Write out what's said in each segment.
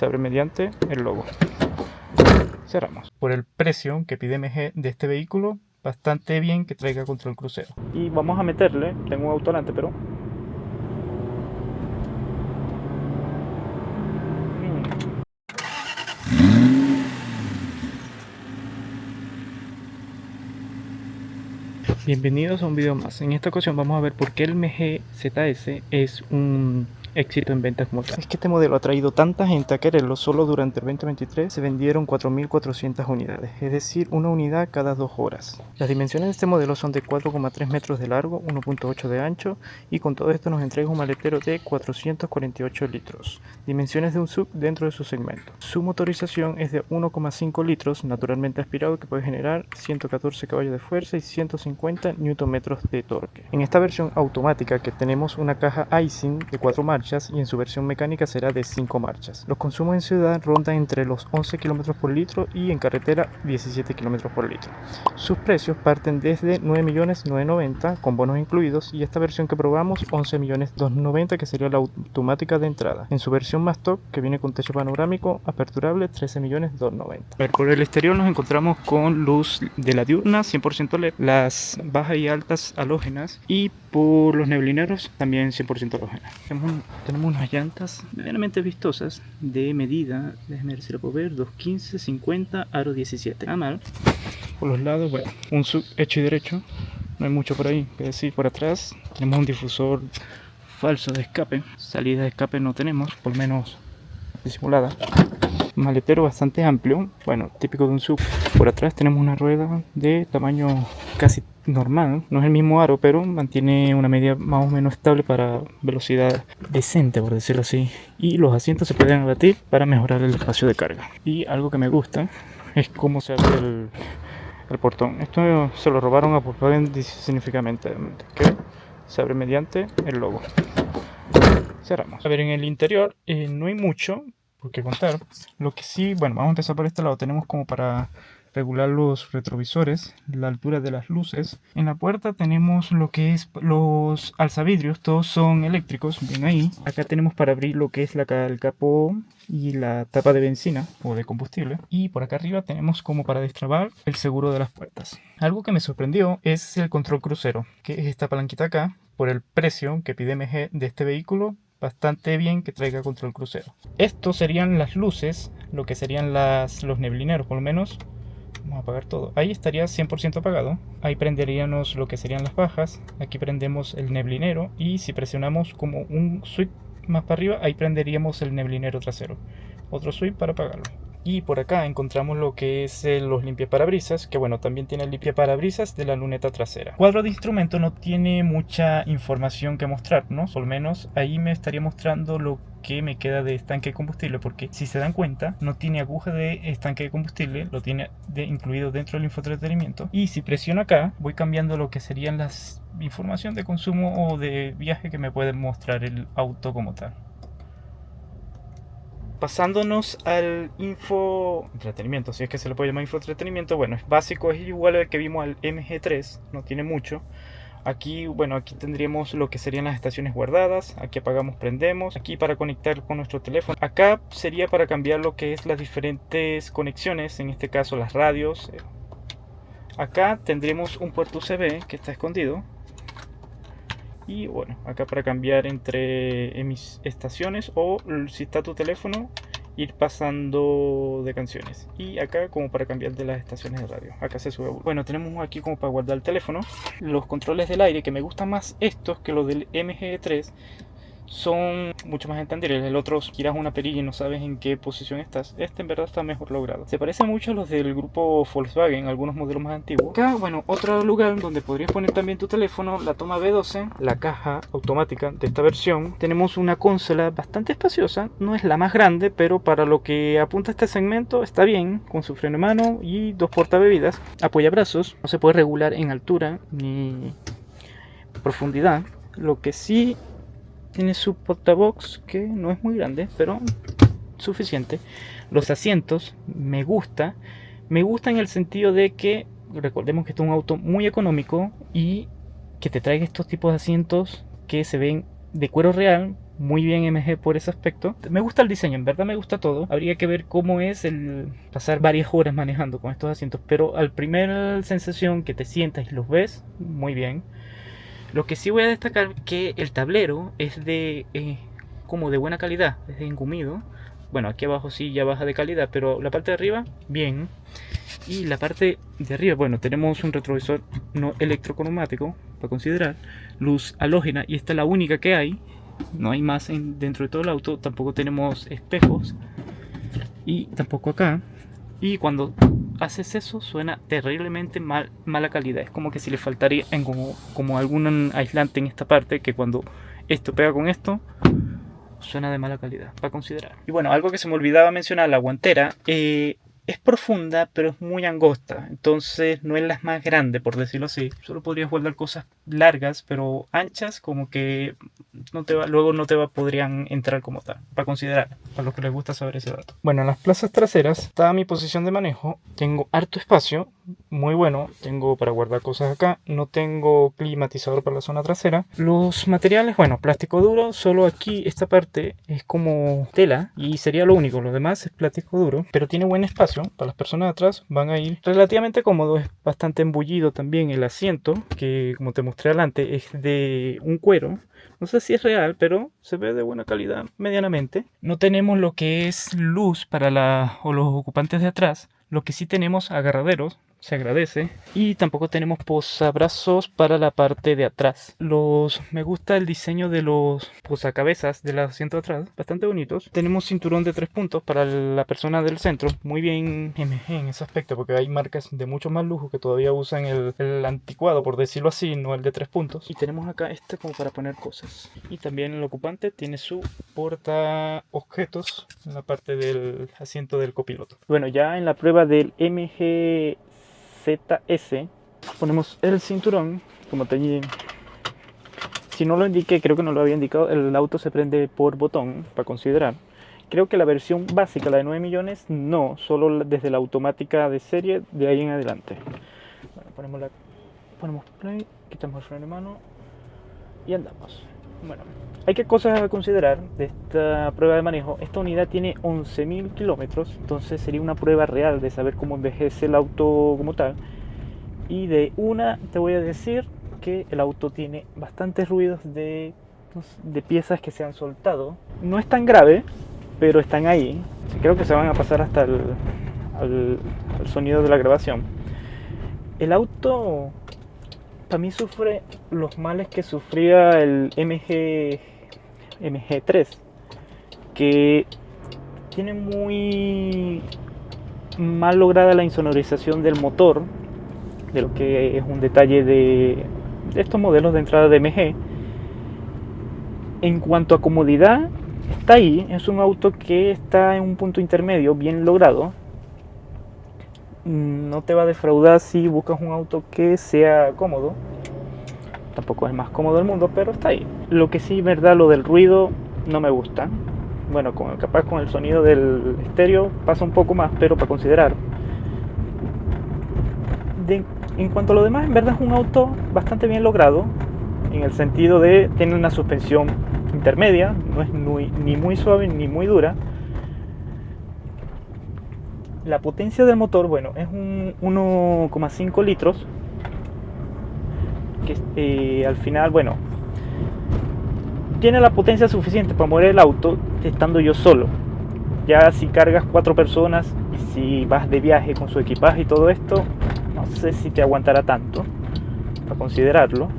se abre mediante el logo. Cerramos. Por el precio que pide MG de este vehículo, bastante bien que traiga control crucero. Y vamos a meterle, tengo un auto delante, pero bienvenidos a un video más. En esta ocasión vamos a ver por qué el MG ZS es un éxito en ventas como tal. Es que este modelo ha traído tanta gente a quererlo. Solo durante el 2023 se vendieron 4.400 unidades, es decir, una unidad cada 2 horas. Las dimensiones de este modelo son de 4,3 metros de largo, 1,8 de ancho, y con todo esto nos entrega un maletero de 448 litros. Dimensiones de un SUV dentro de su segmento. Su motorización es de 1,5 litros, naturalmente aspirado, que puede generar 114 caballos de fuerza y 150 Nm de torque. En esta versión automática que tenemos una caja Aisin de 4 marchas, y en su versión mecánica será de 5 marchas. Los consumos en ciudad rondan entre los 11 km por litro y en carretera 17 km por litro. Sus precios parten desde 9.990.000 con bonos incluidos, y esta versión que probamos 11.290.000, que sería la automática de entrada. En su versión más top, que viene con techo panorámico aperturable, 13.290.000. Por el exterior nos encontramos con luz de la diurna 100% LED, las bajas y altas halógenas, y por los neblineros también 100% halógenas. Tenemos unas llantas medianamente vistosas de medida, déjenme ver si lo puedo ver, 215, 50, aro 17. Nada mal. Por los lados, bueno, un SUV hecho y derecho, no hay mucho por ahí que decir. Por atrás tenemos un difusor falso de escape, salida de escape no tenemos, por lo menos disimulada. Maletero bastante amplio, bueno, típico de un SUV. Por atrás tenemos una rueda de tamaño casi normal, no es el mismo aro, pero mantiene una medida más o menos estable para velocidad decente, por decirlo así. Y los asientos se pueden abatir para mejorar el espacio de carga. Y algo que me gusta es cómo se abre el portón. Esto se lo robaron a Volkswagen significativamente, que se abre mediante el logo. Cerramos. A ver, en el interior no hay mucho por qué contar. Lo que sí, bueno, vamos a empezar por este lado. Tenemos como para regular los retrovisores, la altura de las luces. En la puerta tenemos lo que es los alzavidrios, todos son eléctricos, bien ahí. Acá tenemos para abrir lo que es el capó y la tapa de benzina o de combustible. Y por acá arriba tenemos como para destrabar el seguro de las puertas. Algo que me sorprendió es el control crucero, que es esta palanquita acá. Por el precio que pide MG de este vehículo, bastante bien que traiga control crucero. Estos serían las luces, lo que serían los neblineros, por lo menos. Vamos a apagar todo. Ahí estaría 100% apagado. Ahí prenderíamos lo que serían las bajas. Aquí prendemos el neblinero. Y si presionamos como un switch más para arriba, ahí prenderíamos el neblinero trasero. Otro switch para apagarlo. Y por acá encontramos lo que es los limpiaparabrisas, que bueno, también tiene el limpiaparabrisas de la luneta trasera. Cuadro de instrumento no tiene mucha información que mostrarnos, al menos ahí me estaría mostrando lo que me queda de estanque de combustible, porque si se dan cuenta no tiene aguja de estanque de combustible, lo tiene incluido dentro del infoentretenimiento. Y si presiono acá, voy cambiando lo que serían las información de consumo o de viaje que me puede mostrar el auto como tal. Pasándonos al infoentretenimiento, si es que se le puede llamar infoentretenimiento, bueno, es básico, es igual al que vimos al MG3, no tiene mucho. Aquí, bueno, aquí tendríamos lo que serían las estaciones guardadas. Aquí apagamos, prendemos. Aquí para conectar con nuestro teléfono. Acá sería para cambiar lo que es las diferentes conexiones, en este caso las radios. Acá tendremos un puerto USB que está escondido. Y bueno, acá para cambiar entre estaciones, o si está tu teléfono, ir pasando de canciones. Y acá como para cambiar de las estaciones de radio. Acá se sube. Bueno, tenemos aquí como para guardar el teléfono. Los controles del aire, que me gustan más estos que los del MG3. Son mucho más entendibles. El otro giras una perilla y no sabes en qué posición estás. Este en verdad está mejor logrado. Se parece mucho a los del grupo Volkswagen, algunos modelos más antiguos. Acá, bueno, otro lugar donde podrías poner también tu teléfono, la toma B12, la caja automática de esta versión. Tenemos una consola bastante espaciosa, no es la más grande, pero para lo que apunta este segmento está bien, con su freno de mano y dos portabebidas. Apoyabrazos, no se puede regular en altura ni profundidad. Lo que sí tiene su portabox, que no es muy grande, pero suficiente. Los asientos me gusta en el sentido de que recordemos que este es un auto muy económico y que te traiga estos tipos de asientos que se ven de cuero real, muy bien MG por ese aspecto. Me gusta el diseño, en verdad me gusta todo. Habría que ver cómo es el pasar varias horas manejando con estos asientos, pero al primer sensación que te sientas y los ves, muy bien. Lo que sí voy a destacar que el tablero es de como de buena calidad, es de engumido. Bueno, aquí abajo sí ya baja de calidad, pero la parte de arriba, bien. Y la parte de arriba, bueno, tenemos un retrovisor no electrocromático para considerar, luz halógena, y esta es la única que hay. No hay más dentro de todo el auto. Tampoco tenemos espejos y tampoco acá. Y cuando haces eso suena terriblemente mala calidad. Es como que si le faltaría como algún aislante en esta parte, que cuando esto pega con esto suena de mala calidad, para considerar. Y bueno, algo que se me olvidaba mencionar, la guantera es profunda, pero es muy angosta. Entonces no es la más grande, por decirlo así. Solo podrías guardar cosas largas, pero anchas, como que luego no podrían entrar como tal, para considerar, para los que les gusta saber ese dato. Bueno, en las plazas traseras está mi posición de manejo. Tengo harto espacio, muy bueno. Tengo para guardar cosas acá. No tengo climatizador para la zona trasera. Los materiales, bueno, plástico duro. Solo aquí esta parte es como tela y sería lo único. Lo demás es plástico duro, pero tiene buen espacio. Para las personas de atrás van a ir relativamente cómodo. Es bastante embullido también el asiento, que como te mostré adelante es de un cuero. No sé si es real, pero se ve de buena calidad medianamente. No tenemos lo que es luz para los ocupantes de atrás. Lo que sí tenemos agarraderos, se agradece. Y tampoco tenemos posabrazos para la parte de atrás. Me gusta el diseño de los posacabezas del asiento de atrás, bastante bonitos. Tenemos cinturón de 3 puntos para la persona del centro, muy bien MG en ese aspecto, porque hay marcas de mucho más lujo que todavía usan el anticuado, por decirlo así, no el de 3 puntos. Y tenemos acá este como para poner cosas. Y también el ocupante tiene su porta objetos en la parte del asiento del copiloto. Bueno, ya en la prueba del MG ZS ponemos el cinturón, como te dije. Si no lo indiqué, creo que no lo había indicado, el auto se prende por botón, para considerar. Creo que la versión básica, la de 9 millones, no, solo desde la automática de serie, de ahí en adelante. Bueno, ponemos play, quitamos el freno de mano y andamos. Bueno, hay que cosas a considerar de esta prueba de manejo. Esta unidad tiene 11.000 kilómetros, entonces sería una prueba real de saber cómo envejece el auto como tal. Y de una te voy a decir que el auto tiene bastantes ruidos de piezas que se han soltado. No es tan grave, pero están ahí. Creo que se van a pasar hasta al sonido de la grabación. El auto para mí sufre los males que sufría el MG3, que tiene muy mal lograda la insonorización del motor, de lo que es un detalle de estos modelos de entrada de MG. En cuanto a comodidad, está ahí, es un auto que está en un punto intermedio, bien logrado. No te va a defraudar si buscas un auto que sea cómodo. Tampoco es el más cómodo del mundo, pero está ahí. Lo que sí, verdad, lo del ruido no me gusta. Bueno, capaz con el sonido del estéreo pasa un poco más, pero para considerar. En cuanto a lo demás, en verdad es un auto bastante bien logrado, en el sentido de tener una suspensión intermedia, no es ni muy suave ni muy dura. La potencia del motor, bueno, es un 1,5 litros, que al final, bueno, tiene la potencia suficiente para mover el auto estando yo solo. Ya si cargas 4 personas y si vas de viaje con su equipaje y todo esto, no sé si te aguantará tanto, para considerarlo.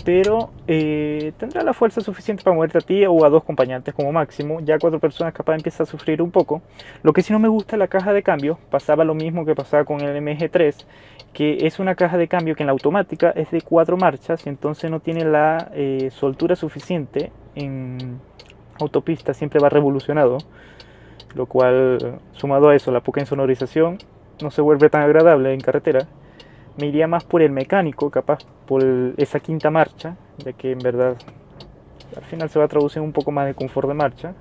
Pero tendrá la fuerza suficiente para moverte a ti o a 2 acompañantes como máximo. Ya 4 personas capaz empieza a sufrir un poco. Lo que sí no me gusta es la caja de cambio. Pasaba lo mismo que pasaba con el MG3, que es una caja de cambio que en la automática es de 4 marchas y entonces no tiene la soltura suficiente. En autopista siempre va revolucionado, lo cual, sumado a eso, la poca insonorización, no se vuelve tan agradable en carretera. Me iría más por el mecánico, capaz por esa quinta marcha, ya que en verdad al final se va a traducir un poco más de confort de marcha.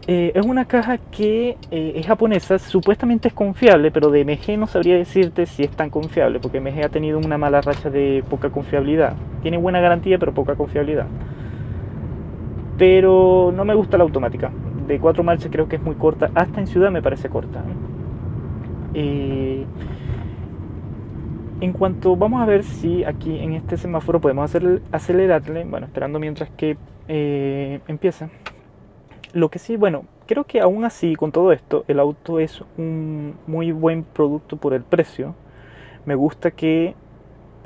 Es una caja que es japonesa, supuestamente es confiable, pero de MG no sabría decirte si es tan confiable, porque MG ha tenido una mala racha de poca confiabilidad. Tiene buena garantía, pero poca confiabilidad. Pero no me gusta la automática. De 4 marchas creo que es muy corta, hasta en ciudad me parece corta. En cuanto, vamos a ver si aquí en este semáforo podemos acelerarle, bueno, esperando mientras que empieza. Lo que sí, bueno, creo que aún así, con todo esto, el auto es un muy buen producto por el precio. Me gusta que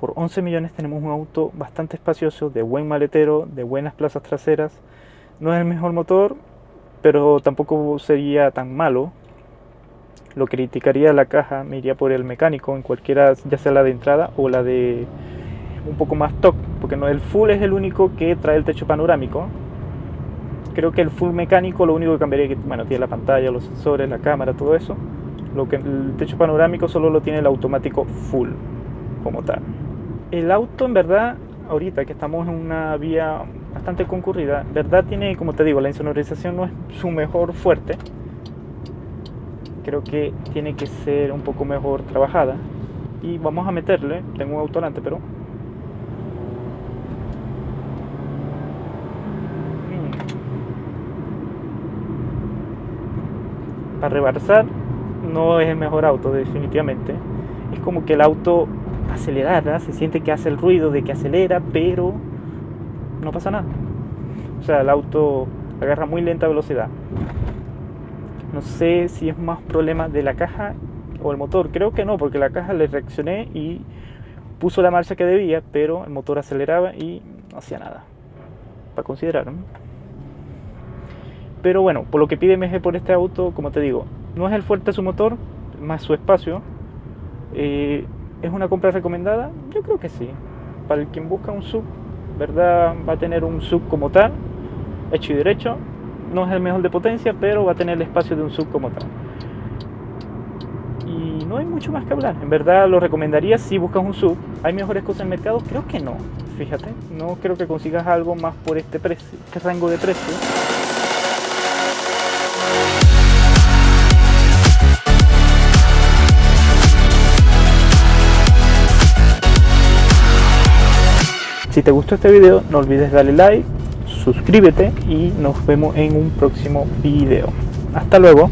por 11 millones tenemos un auto bastante espacioso, de buen maletero, de buenas plazas traseras. No es el mejor motor, pero tampoco sería tan malo. Lo criticaría la caja, me iría por el mecánico, en cualquiera, ya sea la de entrada o la de un poco más top, porque no, el full es el único que trae el techo panorámico. Creo que el full mecánico lo único que cambiaría es que, bueno, tiene la pantalla, los sensores, la cámara, todo eso. Lo que el techo panorámico solo lo tiene el automático full, como tal. El auto, en verdad, ahorita que estamos en una vía bastante concurrida, en verdad tiene, como te digo, la insonorización no es su mejor fuerte. Creo que tiene que ser un poco mejor trabajada. Y vamos a meterle, tengo un auto delante, pero para reversar no es el mejor auto, definitivamente. Es como que el auto acelerara, se siente que hace el ruido de que acelera, pero no pasa nada. O sea, el auto agarra muy lenta velocidad. No sé si es más problema de la caja o el motor. Creo que no, porque la caja le reaccioné y puso la marcha que debía, pero el motor aceleraba y no hacía nada. Para considerar, ¿no? Pero bueno, por lo que pide MG por este auto, como te digo, no es el fuerte de su motor, más su espacio. ¿Es una compra recomendada? Yo creo que sí. Para el quien busca un SUV, ¿verdad? Va a tener un SUV como tal, hecho y derecho. No es el mejor de potencia, pero va a tener el espacio de un SUV como tal. Y no hay mucho más que hablar. En verdad lo recomendaría si buscas un SUV. ¿Hay mejores cosas en el mercado? Creo que no. Fíjate, no creo que consigas algo más por este precio, este rango de precio. Si te gustó este video, no olvides darle like, suscríbete y nos vemos en un próximo video. Hasta luego.